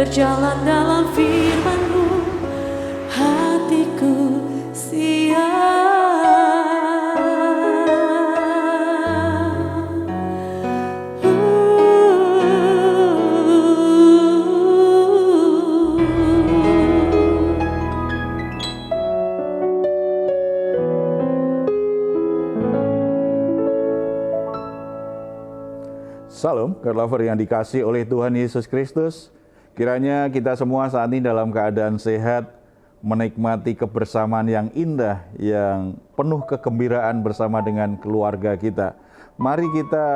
berjalan dalam firman-Mu, hatiku siap. Salam, God lover yang dikasih oleh Tuhan Yesus Kristus. Kiranya kita semua saat ini dalam keadaan sehat, menikmati kebersamaan yang indah, yang penuh kegembiraan bersama dengan keluarga kita. Mari kita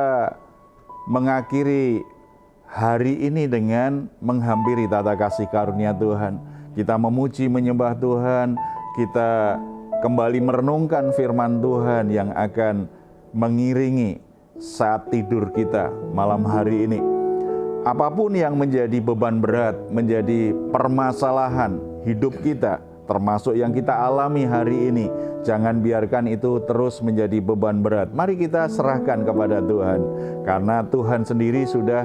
mengakhiri hari ini dengan menghampiri tata kasih karunia Tuhan. Kita memuji, menyembah Tuhan, kita kembali merenungkan firman Tuhan yang akan mengiringi saat tidur kita malam hari ini. Apapun yang menjadi beban berat, menjadi permasalahan hidup kita, termasuk yang kita alami hari ini, jangan biarkan itu terus menjadi beban berat. Mari kita serahkan kepada Tuhan, karena Tuhan sendiri sudah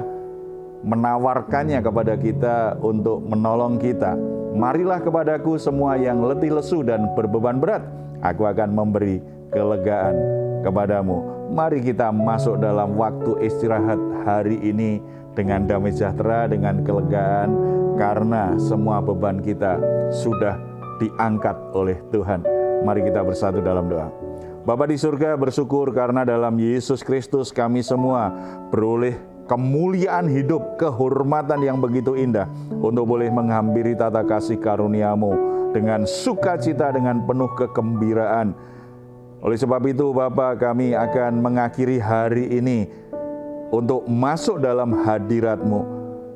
menawarkannya kepada kita untuk menolong kita. Marilah kepadaku semua yang letih lesu dan berbeban berat, aku akan memberi kelegaan kepadamu. Mari kita masuk dalam waktu istirahat hari ini dengan damai sejahtera, dengan kelegaan, karena semua beban kita sudah diangkat oleh Tuhan. Mari kita bersatu dalam doa. Bapa di surga, bersyukur karena dalam Yesus Kristus kami semua beroleh kemuliaan hidup, kehormatan yang begitu indah untuk boleh menghampiri tata kasih karunia-Mu dengan sukacita, dengan penuh kegembiraan. Oleh sebab itu Bapa, kami akan mengakhiri hari ini untuk masuk dalam hadirat-Mu,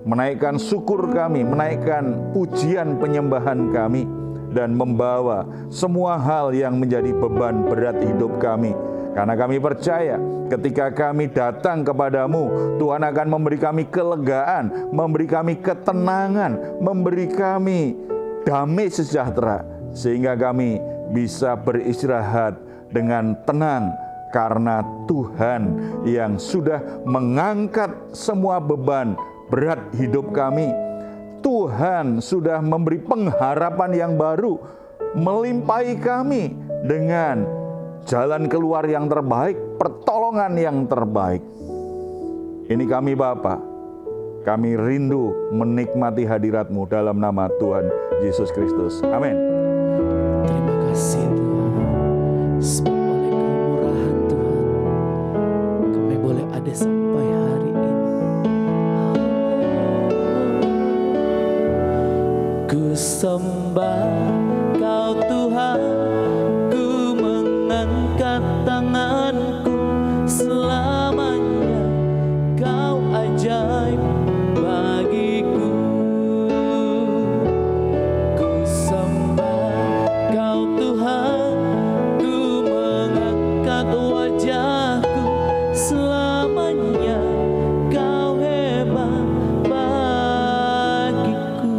menaikkan syukur kami, menaikkan pujian penyembahan kami, dan membawa semua hal yang menjadi beban berat hidup kami. Karena kami percaya ketika kami datang kepadamu, Tuhan akan memberi kami kelegaan, memberi kami ketenangan, memberi kami damai sejahtera, sehingga kami bisa beristirahat dengan tenang, karena Tuhan yang sudah mengangkat semua beban berat hidup kami. Tuhan sudah memberi pengharapan yang baru, melimpahi kami dengan jalan keluar yang terbaik, pertolongan yang terbaik. Ini kami Bapa, kami rindu menikmati hadirat-Mu dalam nama Tuhan Yesus Kristus. Amin. Terima kasih Tuhan, sebab oleh kemurahan Tuhan kami boleh ada sampai hari ini. Ku sembah Kau Tuhan, ku mengangkat tanganku, selamanya Kau ajaib bagiku. Ku sembah Kau Tuhan, ku mengangkat wajahku, selamanya Kau hebat bagiku.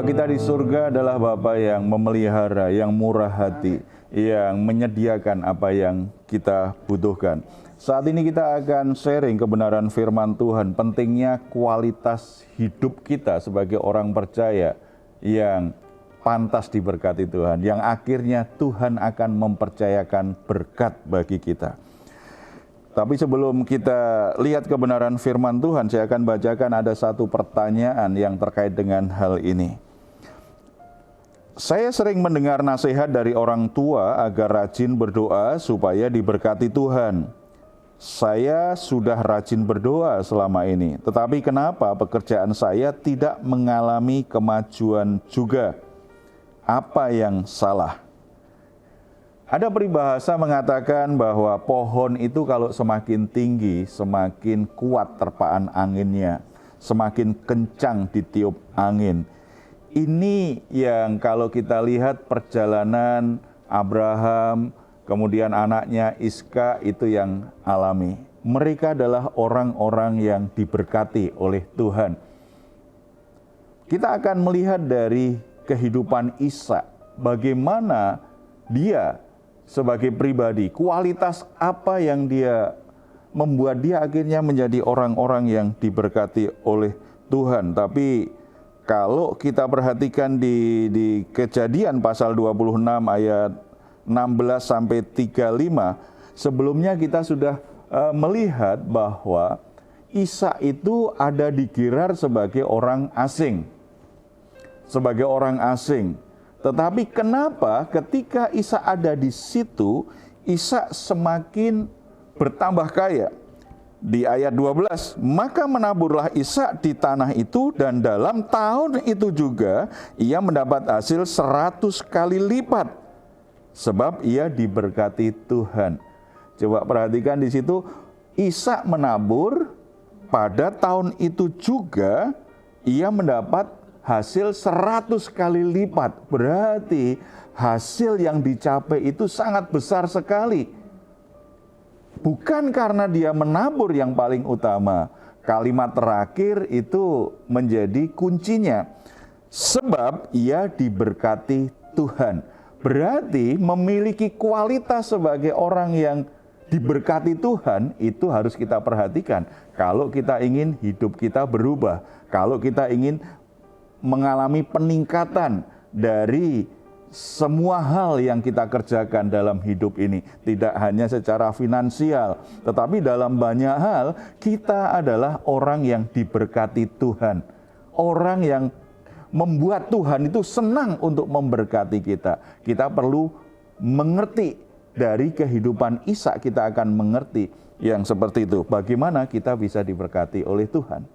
Bapa kita di surga adalah Bapa yang memelihara, yang murah hati, yang menyediakan apa yang kita butuhkan. Saat ini kita akan sharing kebenaran firman Tuhan, pentingnya kualitas hidup kita sebagai orang percaya yang pantas diberkati Tuhan, yang akhirnya Tuhan akan mempercayakan berkat bagi kita. Tapi sebelum kita lihat kebenaran firman Tuhan, saya akan bacakan ada satu pertanyaan yang terkait dengan hal ini. Saya sering mendengar nasihat dari orang tua agar rajin berdoa supaya diberkati Tuhan. Saya sudah rajin berdoa selama ini, tetapi kenapa pekerjaan saya tidak mengalami kemajuan juga? Apa yang salah? Ada peribahasa mengatakan bahwa pohon itu kalau semakin tinggi, semakin kuat terpaan anginnya, semakin kencang ditiup angin. Ini yang kalau kita lihat perjalanan Abraham, kemudian anaknya Iska itu yang alami. Mereka adalah orang-orang yang diberkati oleh Tuhan. Kita akan melihat dari kehidupan Ishak, bagaimana dia sebagai pribadi, kualitas apa yang dia membuat dia akhirnya menjadi orang-orang yang diberkati oleh Tuhan. Tapi kalau kita perhatikan di Kejadian pasal 26 ayat 16 sampai 35, sebelumnya kita sudah melihat bahwa Ishak itu ada di Gerar sebagai orang asing. Sebagai orang asing. Tetapi kenapa ketika Ishak ada di situ, Ishak semakin bertambah kaya? Di ayat 12, maka menaburlah Ishak di tanah itu dan dalam tahun itu juga ia mendapat hasil 100 kali lipat. Sebab ia diberkati Tuhan. Coba perhatikan di situ, Ishak menabur, pada tahun itu juga ia mendapat hasil 100 kali lipat. Berarti hasil yang dicapai itu sangat besar sekali. Bukan karena dia menabur yang paling utama. Kalimat terakhir itu menjadi kuncinya. Sebab ia diberkati Tuhan. Berarti memiliki kualitas sebagai orang yang diberkati Tuhan itu harus kita perhatikan. Kalau kita ingin hidup kita berubah. Kalau kita ingin mengalami peningkatan dari semua hal yang kita kerjakan dalam hidup ini. Tidak hanya secara finansial, tetapi dalam banyak hal kita adalah orang yang diberkati Tuhan. Orang yang membuat Tuhan itu senang untuk memberkati kita. Kita perlu mengerti dari kehidupan Ishak, kita akan mengerti yang seperti itu. Bagaimana kita bisa diberkati oleh Tuhan.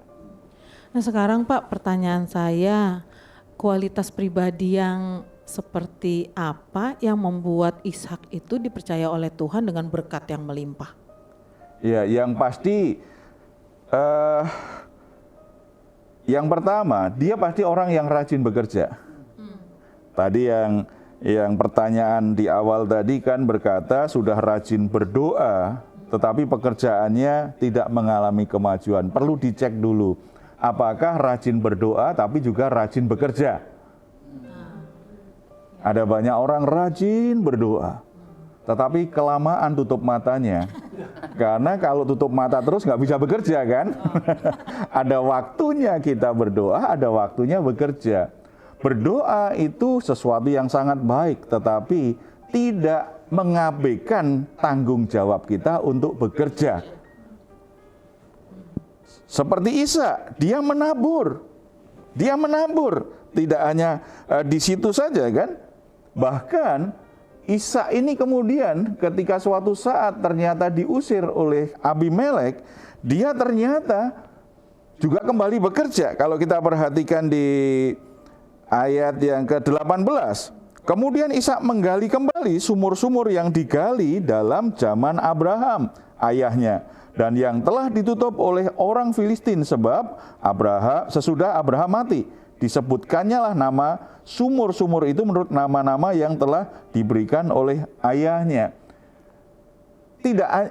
Nah sekarang Pak, pertanyaan saya, kualitas pribadi yang seperti apa yang membuat Ishak itu dipercaya oleh Tuhan dengan berkat yang melimpah? Ya, yang pasti yang pertama, dia pasti orang yang rajin bekerja. Tadi yang pertanyaan di awal tadi kan berkata sudah rajin berdoa, tetapi pekerjaannya tidak mengalami kemajuan. Perlu dicek dulu. Apakah rajin berdoa tapi juga rajin bekerja? Ada banyak orang rajin berdoa, tetapi kelamaan tutup matanya. Karena kalau tutup mata terus nggak bisa bekerja kan? Ada waktunya kita berdoa, ada waktunya bekerja. Berdoa itu sesuatu yang sangat baik, tetapi tidak mengabaikan tanggung jawab kita untuk bekerja. Seperti Ishak, dia menabur. Tidak hanya di situ saja kan. Bahkan Ishak ini kemudian ketika suatu saat ternyata diusir oleh Abimelek, dia ternyata juga kembali bekerja. Kalau kita perhatikan di ayat yang ke-18. Kemudian Ishak menggali kembali sumur-sumur yang digali dalam zaman Abraham, ayahnya. Dan yang telah ditutup oleh orang Filistin sebab sesudah Abraham mati. Disebutkannya lah nama sumur-sumur itu menurut nama-nama yang telah diberikan oleh ayahnya.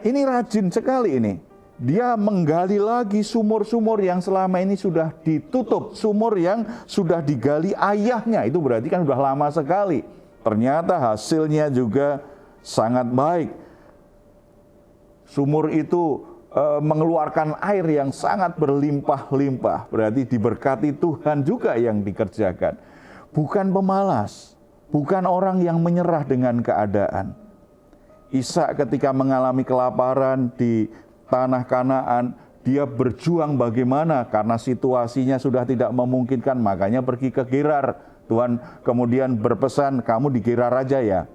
Ini rajin sekali ini. dia menggali lagi sumur-sumur yang selama ini sudah ditutup, sumur yang sudah digali ayahnya. Itu berarti kan sudah lama sekali. Ternyata hasilnya juga sangat baik. Sumur itu mengeluarkan air yang sangat berlimpah-limpah. Berarti diberkati Tuhan juga yang dikerjakan. Bukan pemalas, bukan orang yang menyerah dengan keadaan. Ishak ketika mengalami kelaparan di tanah Kanaan, dia berjuang bagaimana karena situasinya sudah tidak memungkinkan, makanya pergi ke Gerar. Tuhan kemudian berpesan, kamu di Gerar aja ya,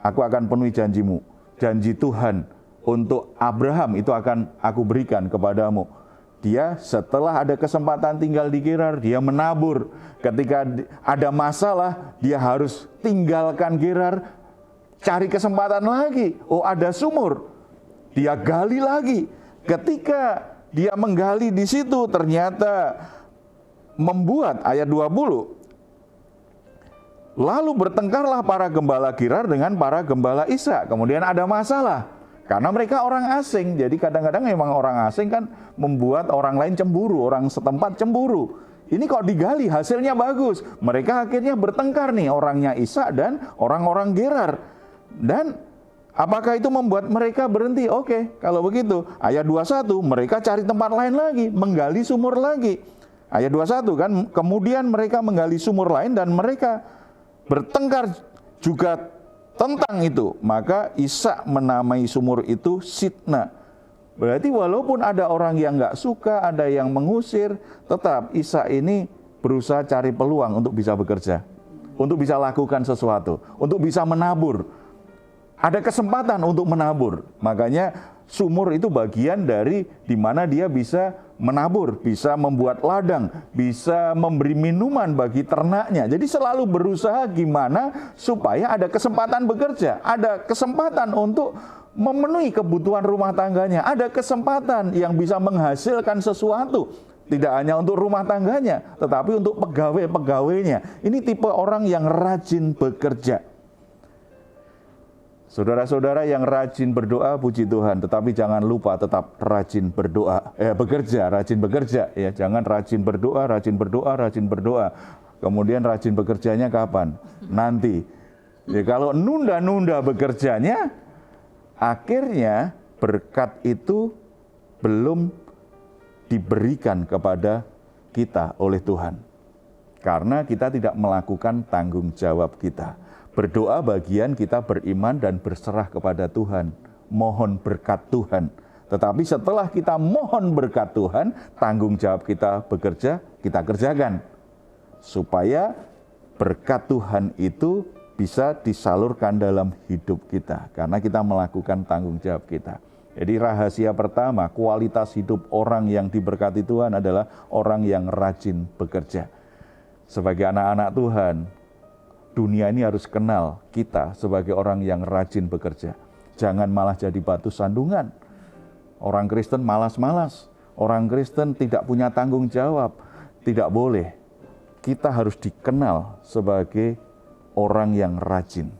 aku akan penuhi janjimu. Janji Tuhan untuk Abraham itu akan aku berikan kepadamu. Dia setelah ada kesempatan tinggal di Gerar, dia menabur. Ketika ada masalah, dia harus tinggalkan Gerar, cari kesempatan lagi. Oh, ada sumur, dia gali lagi. Ketika dia menggali di situ, ternyata membuat, ayat 20, lalu bertengkarlah para gembala Gerar dengan para gembala Ishak. Kemudian ada masalah, karena mereka orang asing. Jadi kadang-kadang memang orang asing kan membuat orang lain cemburu, orang setempat cemburu. Ini kok digali, hasilnya bagus. Mereka akhirnya bertengkar nih, orangnya Ishak dan orang-orang Gerar. Dan apakah itu membuat mereka berhenti? Oke, kalau begitu. Ayat 21, mereka cari tempat lain lagi, menggali sumur lagi. Ayat 21 kan, kemudian mereka menggali sumur lain dan mereka bertengkar juga tentang itu. Maka Ishak menamai sumur itu Sitna. Berarti walaupun ada orang yang gak suka, ada yang mengusir, tetap Ishak ini berusaha cari peluang untuk bisa bekerja, untuk bisa lakukan sesuatu, untuk bisa menabur. Ada kesempatan untuk menabur. Makanya sumur itu bagian dari di mana dia bisa menabur, bisa membuat ladang, bisa memberi minuman bagi ternaknya. Jadi selalu berusaha gimana supaya ada kesempatan bekerja, ada kesempatan untuk memenuhi kebutuhan rumah tangganya, ada kesempatan yang bisa menghasilkan sesuatu. Tidak hanya untuk rumah tangganya, tetapi untuk pegawai-pegawainya. Ini tipe orang yang rajin bekerja. Saudara-saudara yang rajin berdoa, puji Tuhan, tetapi jangan lupa tetap rajin berdoa, rajin bekerja, ya, jangan rajin berdoa, kemudian rajin bekerjanya kapan? Nanti. Ya, kalau nunda-nunda bekerjanya, akhirnya berkat itu belum diberikan kepada kita oleh Tuhan, karena kita tidak melakukan tanggung jawab kita. Berdoa bagian kita beriman dan berserah kepada Tuhan, mohon berkat Tuhan. Tetapi setelah kita mohon berkat Tuhan, tanggung jawab kita bekerja, kita kerjakan. Supaya berkat Tuhan itu bisa disalurkan dalam hidup kita, karena kita melakukan tanggung jawab kita. Jadi rahasia pertama, kualitas hidup orang yang diberkati Tuhan adalah orang yang rajin bekerja. Sebagai anak-anak Tuhan, dunia ini harus kenal kita sebagai orang yang rajin bekerja. Jangan malah jadi batu sandungan. Orang Kristen malas-malas. Orang Kristen tidak punya tanggung jawab. Tidak boleh. Kita harus dikenal sebagai orang yang rajin.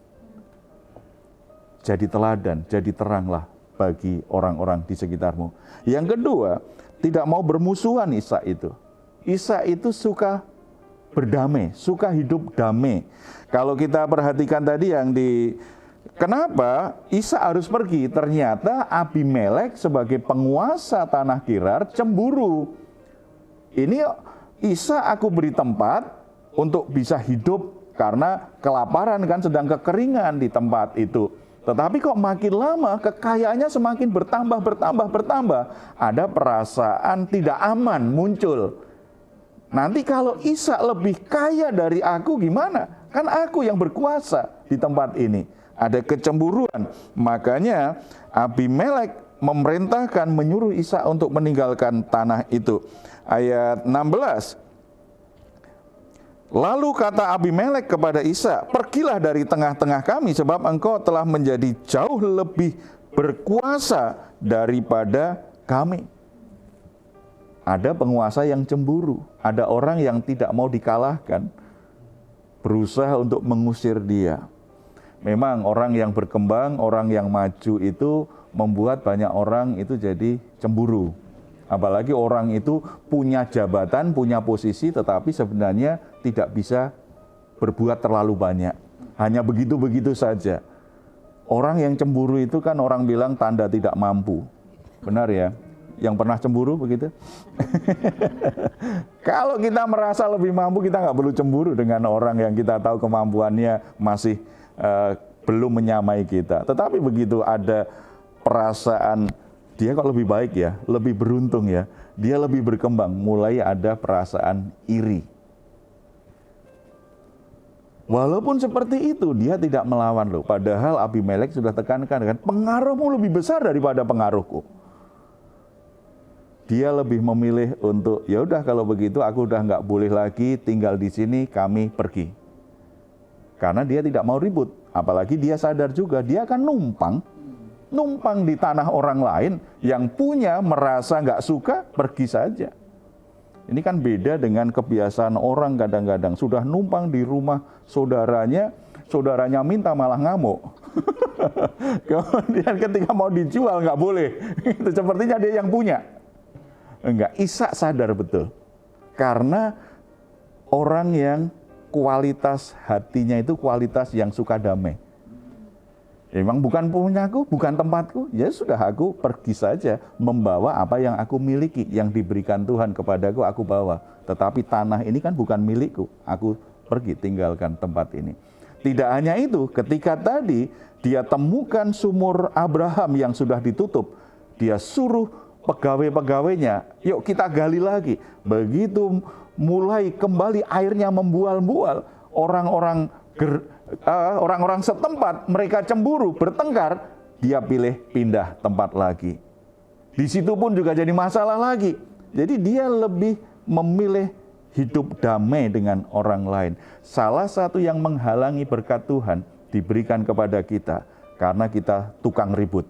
Jadi teladan, jadi teranglah bagi orang-orang di sekitarmu. Yang kedua, tidak mau bermusuhan Ishak itu. Ishak itu suka berdamai, suka hidup damai. Kalau kita perhatikan tadi yang kenapa Ishak harus pergi? Ternyata Abimelek sebagai penguasa tanah Gerar cemburu. Ini Ishak aku beri tempat untuk bisa hidup karena kelaparan kan, sedang kekeringan di tempat itu. Tetapi kok makin lama kekayaannya semakin bertambah. Ada perasaan tidak aman muncul. Nanti kalau Ishak lebih kaya dari aku gimana? Kan aku yang berkuasa di tempat ini. Ada kecemburuan. Makanya Abimelek memerintahkan, menyuruh Ishak untuk meninggalkan tanah itu. Ayat 16. Lalu kata Abimelek kepada Ishak, pergilah dari tengah-tengah kami sebab engkau telah menjadi jauh lebih berkuasa daripada kami. Ada penguasa yang cemburu, ada orang yang tidak mau dikalahkan, berusaha untuk mengusir dia. Memang orang yang berkembang, orang yang maju itu membuat banyak orang itu jadi cemburu. Apalagi orang itu punya jabatan, punya posisi, tetapi sebenarnya tidak bisa berbuat terlalu banyak. Hanya begitu-begitu saja. Orang yang cemburu itu kan orang bilang tanda tidak mampu. Benar ya? Yang pernah cemburu begitu? Kalau kita merasa lebih mampu, kita nggak perlu cemburu dengan orang yang kita tahu kemampuannya masih belum menyamai kita. Tetapi begitu ada perasaan dia kok lebih baik ya, lebih beruntung ya, dia lebih berkembang, mulai ada perasaan iri. Walaupun seperti itu, dia tidak melawan loh. Padahal Abimelek sudah tekankan kan, pengaruhmu lebih besar daripada pengaruhku. Dia lebih memilih untuk, ya udah kalau begitu aku udah nggak boleh lagi tinggal di sini, kami pergi. Karena dia tidak mau ribut. Apalagi dia sadar juga, dia akan numpang di tanah orang lain yang punya merasa nggak suka, pergi saja. Ini kan beda dengan kebiasaan orang kadang-kadang sudah numpang di rumah saudaranya minta malah ngamuk. Kemudian ketika mau dijual nggak boleh. Itu sepertinya dia yang punya. Enggak, Ishak sadar betul. Karena orang yang kualitas hatinya itu kualitas yang suka damai. Memang bukan punyaku, bukan tempatku, ya sudah aku pergi saja membawa apa yang aku miliki, yang diberikan Tuhan kepadaku aku bawa. Tetapi tanah ini kan bukan milikku, aku pergi tinggalkan tempat ini. Tidak hanya itu, ketika tadi dia temukan sumur Abraham yang sudah ditutup, dia suruh pegawai-pegawainya, yuk kita gali lagi. Begitu mulai kembali airnya membual-bual, orang-orang setempat, mereka cemburu, bertengkar, dia pilih pindah tempat lagi. Di situ pun juga jadi masalah lagi. Jadi dia lebih memilih hidup damai dengan orang lain. Salah satu yang menghalangi berkat Tuhan diberikan kepada kita, karena kita tukang ribut.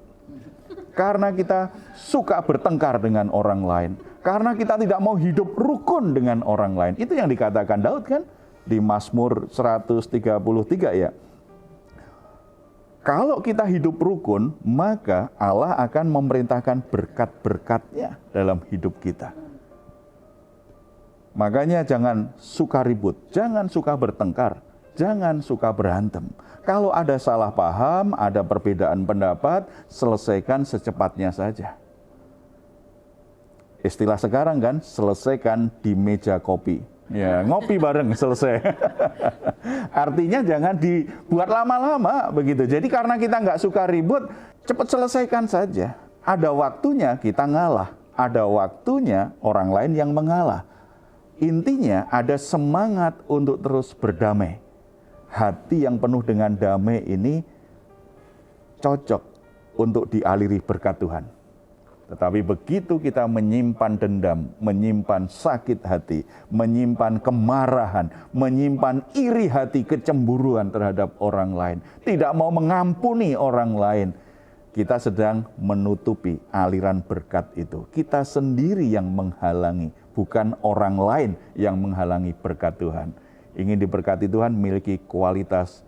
Karena kita suka bertengkar dengan orang lain. Karena kita tidak mau hidup rukun dengan orang lain. Itu yang dikatakan Daud kan? Di Mazmur 133 ya. Kalau kita hidup rukun, maka Allah akan memerintahkan berkat-berkat-Nya dalam hidup kita. Makanya jangan suka ribut, jangan suka bertengkar, jangan suka berantem. Kalau ada salah paham, ada perbedaan pendapat, selesaikan secepatnya saja. Istilah sekarang kan, selesaikan di meja kopi. Ya, ngopi bareng selesai. Artinya jangan dibuat lama-lama begitu. Jadi karena kita nggak suka ribut, cepat selesaikan saja. Ada waktunya kita ngalah, ada waktunya orang lain yang mengalah. Intinya ada semangat untuk terus berdamai. Hati yang penuh dengan damai ini cocok untuk dialiri berkat Tuhan. Tetapi begitu kita menyimpan dendam, menyimpan sakit hati, menyimpan kemarahan, menyimpan iri hati, kecemburuan terhadap orang lain, tidak mau mengampuni orang lain, kita sedang menutupi aliran berkat itu. Kita sendiri yang menghalangi, bukan orang lain yang menghalangi berkat Tuhan. Ingin diberkati Tuhan, miliki kualitas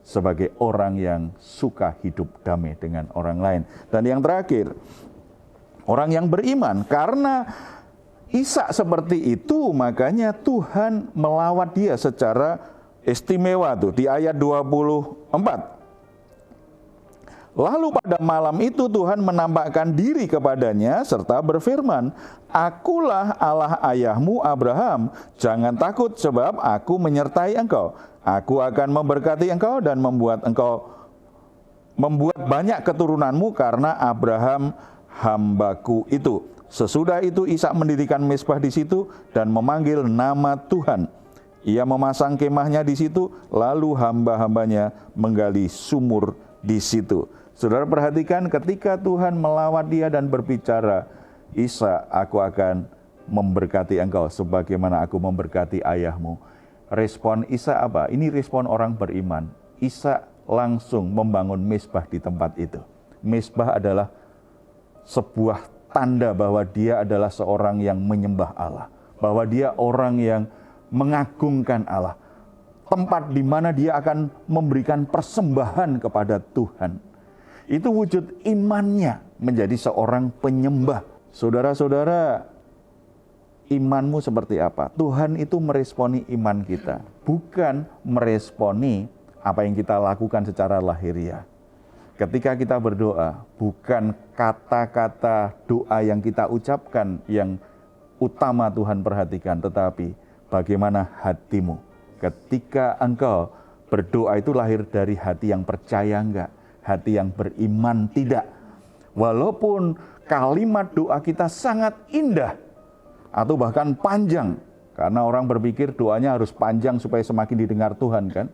sebagai orang yang suka hidup damai dengan orang lain. Dan yang terakhir, orang yang beriman. Karena Ishak seperti itu, makanya Tuhan melawat dia secara istimewa tuh di ayat 24. Lalu pada malam itu Tuhan menampakkan diri kepadanya serta berfirman, "Akulah Allah ayahmu Abraham, jangan takut sebab aku menyertai engkau. Aku akan memberkati engkau dan membuat banyak keturunanmu karena Abraham hambaku itu." Sesudah itu Ishak mendirikan mezbah di situ dan memanggil nama Tuhan. Ia memasang kemahnya di situ, lalu hamba-hambanya menggali sumur di situ. Saudara perhatikan ketika Tuhan melawat dia dan berbicara, "Ishak, aku akan memberkati engkau sebagaimana aku memberkati ayahmu." Respon Ishak apa? Ini respon orang beriman. Ishak langsung membangun mezbah di tempat itu. Mezbah adalah sebuah tanda bahwa dia adalah seorang yang menyembah Allah, bahwa dia orang yang mengagungkan Allah. Tempat di mana dia akan memberikan persembahan kepada Tuhan. Itu wujud imannya menjadi seorang penyembah. Saudara-saudara, imanmu seperti apa? Tuhan itu meresponi iman kita, bukan meresponi apa yang kita lakukan secara lahiriah. Ketika kita berdoa, bukan kata-kata doa yang kita ucapkan yang utama Tuhan perhatikan, tetapi bagaimana hatimu. Ketika engkau berdoa itu lahir dari hati yang percaya enggak? Hati yang beriman tidak? Walaupun kalimat doa kita sangat indah atau bahkan panjang, karena orang berpikir doanya harus panjang supaya semakin didengar Tuhan kan?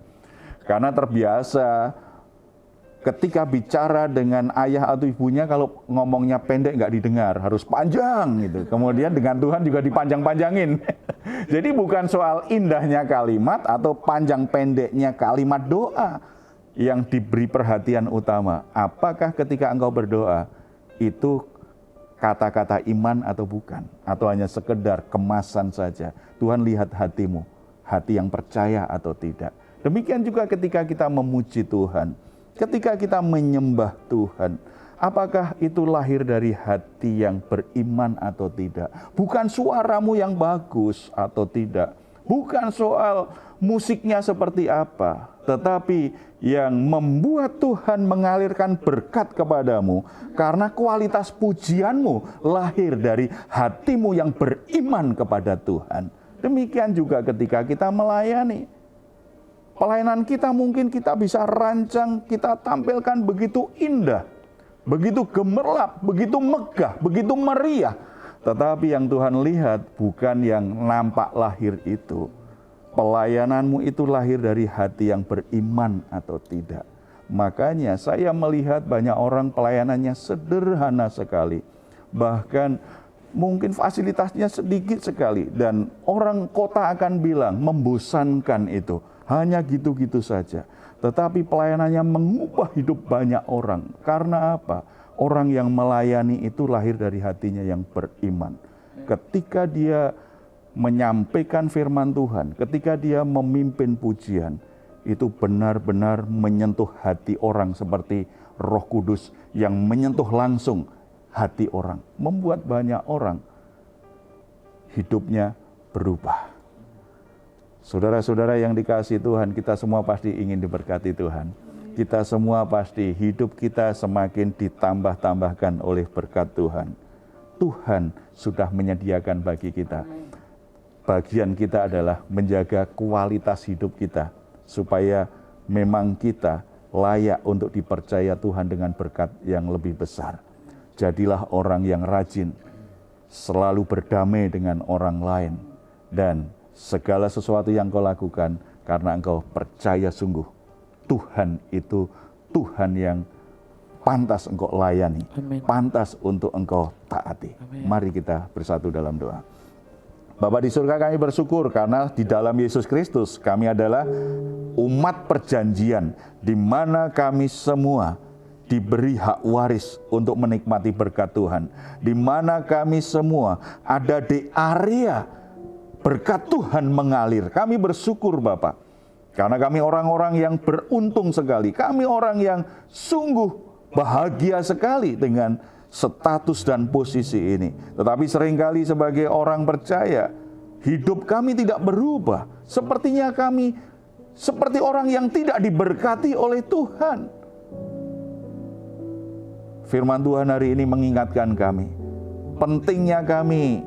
Karena terbiasa ketika bicara dengan ayah atau ibunya, kalau ngomongnya pendek nggak didengar, harus panjang gitu. Kemudian dengan Tuhan juga dipanjang-panjangin. Jadi bukan soal indahnya kalimat atau panjang pendeknya kalimat doa yang diberi perhatian utama. Apakah ketika engkau berdoa itu kata-kata iman atau bukan? Atau hanya sekedar kemasan saja? Tuhan lihat hatimu, hati yang percaya atau tidak. Demikian juga ketika kita memuji Tuhan. Ketika kita menyembah Tuhan, apakah itu lahir dari hati yang beriman atau tidak? Bukan suaramu yang bagus atau tidak. Bukan soal musiknya seperti apa. Tetapi yang membuat Tuhan mengalirkan berkat kepadamu karena kualitas pujianmu lahir dari hatimu yang beriman kepada Tuhan. Demikian juga ketika kita melayani. Pelayanan kita mungkin kita bisa rancang, kita tampilkan begitu indah, begitu gemerlap, begitu megah, begitu meriah. Tetapi yang Tuhan lihat bukan yang nampak lahir itu. Pelayananmu itu lahir dari hati yang beriman atau tidak. Makanya saya melihat banyak orang pelayanannya sederhana sekali. Bahkan mungkin fasilitasnya sedikit sekali. Dan orang kota akan bilang membosankan itu. Hanya gitu-gitu saja. Tetapi pelayanannya mengubah hidup banyak orang. Karena apa? Orang yang melayani itu lahir dari hatinya yang beriman. Ketika dia menyampaikan firman Tuhan, ketika dia memimpin pujian, itu benar-benar menyentuh hati orang seperti Roh Kudus yang menyentuh langsung hati orang. Membuat banyak orang hidupnya berubah. Saudara-saudara yang dikasihi Tuhan, kita semua pasti ingin diberkati Tuhan. Kita semua pasti hidup kita semakin ditambah-tambahkan oleh berkat Tuhan. Tuhan sudah menyediakan bagi kita. Bagian kita adalah menjaga kualitas hidup kita, supaya memang kita layak untuk dipercaya Tuhan dengan berkat yang lebih besar. Jadilah orang yang rajin, selalu berdamai dengan orang lain, dan segala sesuatu yang kau lakukan karena engkau percaya sungguh Tuhan itu Tuhan yang pantas engkau layani, Amin. pantas untuk engkau taati. Amin. Mari kita bersatu dalam doa. Bapa di surga, kami bersyukur karena di dalam Yesus Kristus kami adalah umat perjanjian, di mana kami semua diberi hak waris untuk menikmati berkat Tuhan, di mana kami semua ada di area berkat Tuhan mengalir. Kami bersyukur Bapa, karena kami orang-orang yang beruntung sekali. Kami orang yang sungguh bahagia sekali dengan status dan posisi ini. Tetapi seringkali sebagai orang percaya, hidup kami tidak berubah. Sepertinya kami seperti orang yang tidak diberkati oleh Tuhan. Firman Tuhan hari ini mengingatkan kami, pentingnya kami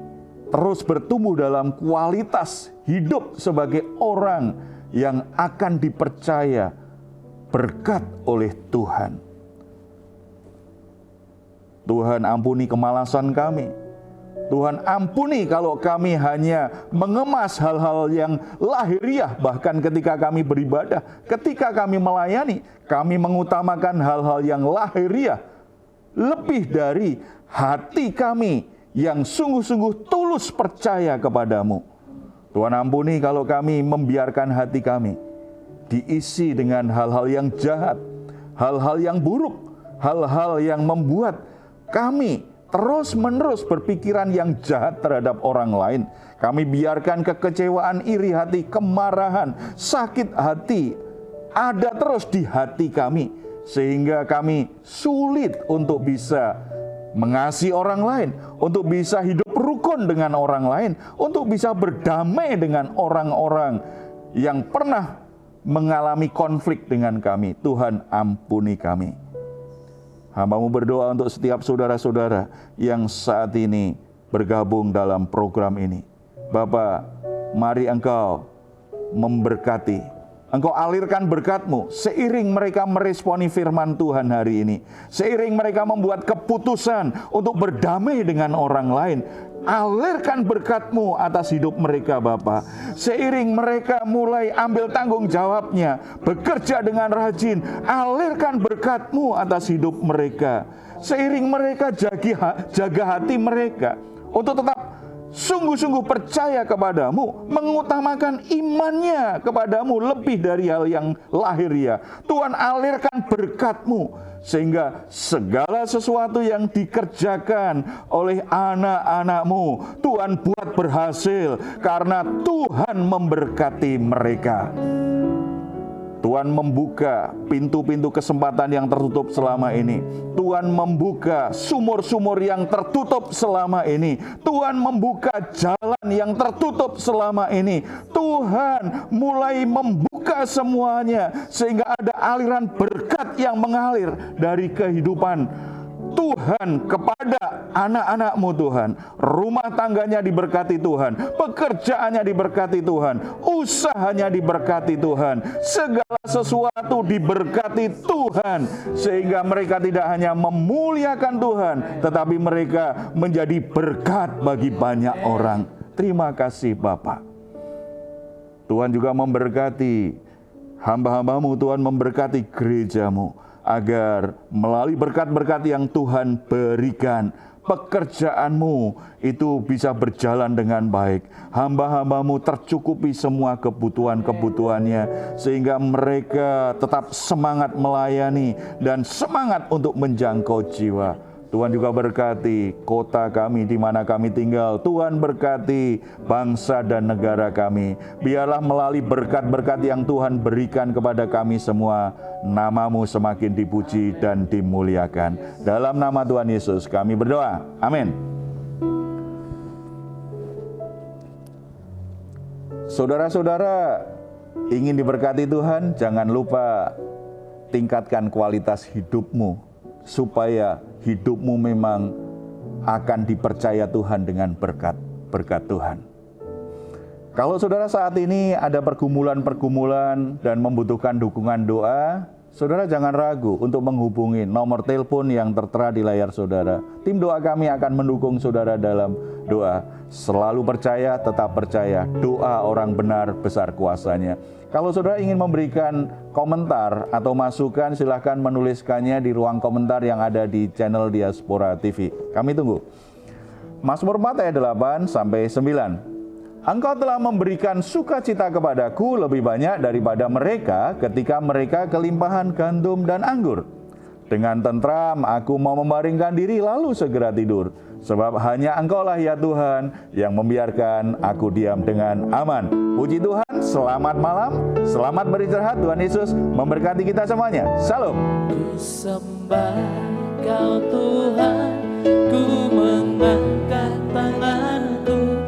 terus bertumbuh dalam kualitas hidup sebagai orang yang akan dipercaya berkat oleh Tuhan. Tuhan ampuni kemalasan kami. Tuhan ampuni kalau kami hanya mengemas hal-hal yang lahiriah. Bahkan ketika kami beribadah, ketika kami melayani, kami mengutamakan hal-hal yang lahiriah lebih dari hati kami yang sungguh-sungguh tulus percaya kepadamu. Tuhan ampuni kalau kami membiarkan hati kami diisi dengan hal-hal yang jahat, hal-hal yang buruk, hal-hal yang membuat kami terus-menerus berpikiran yang jahat terhadap orang lain. Kami biarkan kekecewaan, iri hati, kemarahan, sakit hati ada terus di hati kami. sehingga kami sulit untuk bisa mengasihi orang lain, untuk bisa hidup rukun dengan orang lain, untuk bisa berdamai dengan orang-orang yang pernah mengalami konflik dengan kami. Tuhan, ampuni kami. Hamba-Mu berdoa untuk setiap saudara-saudara yang saat ini bergabung dalam program ini. Bapa, mari Engkau memberkati. Engkau alirkan berkat-Mu seiring mereka meresponi firman Tuhan hari ini. Seiring mereka membuat keputusan untuk berdamai dengan orang lain. Alirkan berkat-Mu atas hidup mereka Bapa. Seiring mereka mulai ambil tanggung jawabnya, bekerja dengan rajin, alirkan berkat-Mu atas hidup mereka. Seiring mereka jaga hati mereka untuk tetap sungguh-sungguh percaya kepadamu, mengutamakan imannya kepadamu lebih dari hal yang lahiriah. Tuhan, alirkan berkat-Mu sehingga segala sesuatu yang dikerjakan oleh anak-anak-Mu, Tuhan buat berhasil karena Tuhan memberkati mereka. Tuhan membuka pintu-pintu kesempatan yang tertutup selama ini. Tuhan membuka sumur-sumur yang tertutup selama ini. Tuhan membuka jalan yang tertutup selama ini. Tuhan mulai membuka semuanya sehingga ada aliran berkat yang mengalir dari kehidupan Tuhan kepada anak-anak-Mu Tuhan. Rumah tangganya diberkati Tuhan, pekerjaannya diberkati Tuhan, usahanya diberkati Tuhan, segala sesuatu diberkati Tuhan, sehingga mereka tidak hanya memuliakan Tuhan, tetapi mereka menjadi berkat bagi banyak orang. Terima kasih Bapa. Tuhan juga memberkati hamba-hamba-Mu, Tuhan memberkati gereja-Mu, agar melalui berkat-berkat yang Tuhan berikan, pekerjaan-Mu itu bisa berjalan dengan baik. Hamba-hamba-Mu tercukupi semua kebutuhan-kebutuhannya, sehingga mereka tetap semangat melayani dan semangat untuk menjangkau jiwa. Tuhan juga berkati kota kami di mana kami tinggal. Tuhan berkati bangsa dan negara kami. Biarlah melalui berkat-berkat yang Tuhan berikan kepada kami semua, nama-Mu semakin dipuji dan dimuliakan. Dalam nama Tuhan Yesus kami berdoa. Amin. Saudara-saudara ingin diberkati Tuhan, jangan lupa tingkatkan kualitas hidupmu, supaya hidupmu memang akan dipercaya Tuhan dengan berkat Tuhan. Kalau saudara saat ini ada pergumulan-pergumulan dan membutuhkan dukungan doa, saudara jangan ragu untuk menghubungi nomor telepon yang tertera di layar saudara. Tim doa kami akan mendukung saudara dalam doa. Selalu percaya, tetap percaya, doa orang benar besar kuasanya. Kalau saudara ingin memberikan komentar atau masukan, silahkan menuliskannya di ruang komentar yang ada di channel Diaspora TV. Kami tunggu. Mazmur 4 ayat 8 sampai 9. Engkau telah memberikan sukacita kepadaku lebih banyak daripada mereka ketika mereka kelimpahan gandum dan anggur. Dengan tentram aku mau membaringkan diri lalu segera tidur. Sebab hanya Engkaulah ya Tuhan yang membiarkan aku diam dengan aman. Puji Tuhan, selamat malam, selamat beristirahat. Tuhan Yesus memberkati kita semuanya. Salam. Ku sembah Kau Tuhan, ku mengangkat tanganku